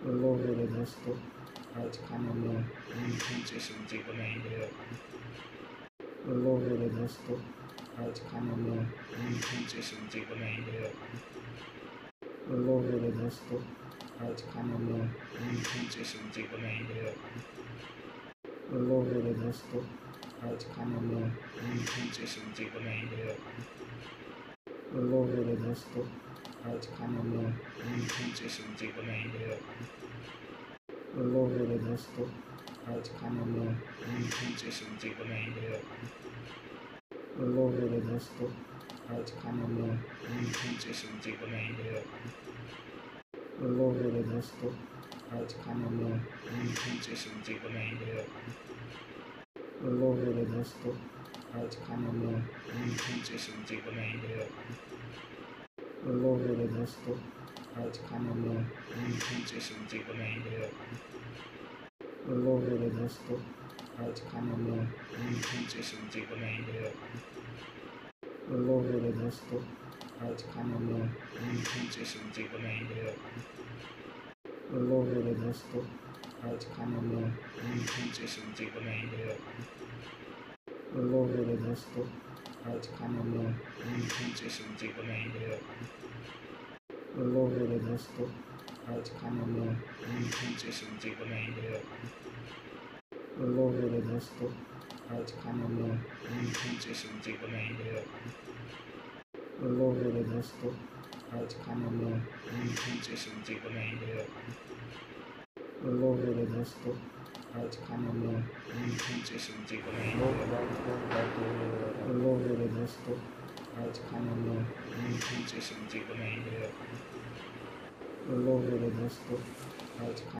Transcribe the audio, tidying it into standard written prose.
Hello मेरे दोस्तों, आज खाने में हम कौन सी सब्जी बनाएंगे अपन। हेलो मेरे दोस्तों, आज खाने में हम कौन सी सब्जी बनाएंगे अपन। हेलो मेरे दोस्तों, आज खाने में हम कौन सी सब्जी बनाएंगे अपन। हेलो मेरे दोस्तों, आज खाने में हम कौन सी सब्जी बनाएंगे अपन। हेलो मेरे दोस्तों, आज खाने में हम कौन सी सब्जी बनाएंगे अपन। हेलो मेरे दोस्तों, आज खाने में हम कौन सी सब्जी बनाएंगे अपन। हेलो मेरे दोस्तों, आज खाने में हम कौन सी सब्जी बनाएंगे अपन। हेलो मेरे दोस्तों, आज खाने में हम कौन सी सब्जी बनाएंगे अपन। हेलो मेरे दोस्तों, आज खाने में हम कौन सी सब्जी बनाएंगे अपन। हेलो मेरे दोस्तों, आज खाने में हम कौन सी सब्जी बनाएंगे अपन। हेलो मेरे दोस्तों, आज खाने में हम कौन सी सब्जी बनाएंगे अपन। हेलो मेरे दोस्तों, आज खाने में हम कौन सी सब्जी बनाएंगे अपन। हेलो मेरे दोस्तों, आज खाने में हम कौन सी सब्जी बनाएंगे अपन। हेलो मेरे दोस्तों, आज खाने में हम कौन सी सब्जी बनाएंगे अपन। हेलो मेरे दोस्तों, आज खाने में हम कौन सी सब्जी बनाएंगे अपन। हेलो मेरे दोस्तों, आज खाने में हम कौन सी सब्जी बनाएंगे अपन। हेलो मेरे दोस्तों, आज खाने में हम कौन सी सब्जी बनाएंगे अपन। हेलो मेरे दोस्तों, आज खाने में हम कौन सी सब्जी बनाएंगे अपन। हेलो मेरे दोस्तों, आज खाने में हम कौन सी सब्जी बनाएंगे अपन। हेलो मेरे दोस्तों, आज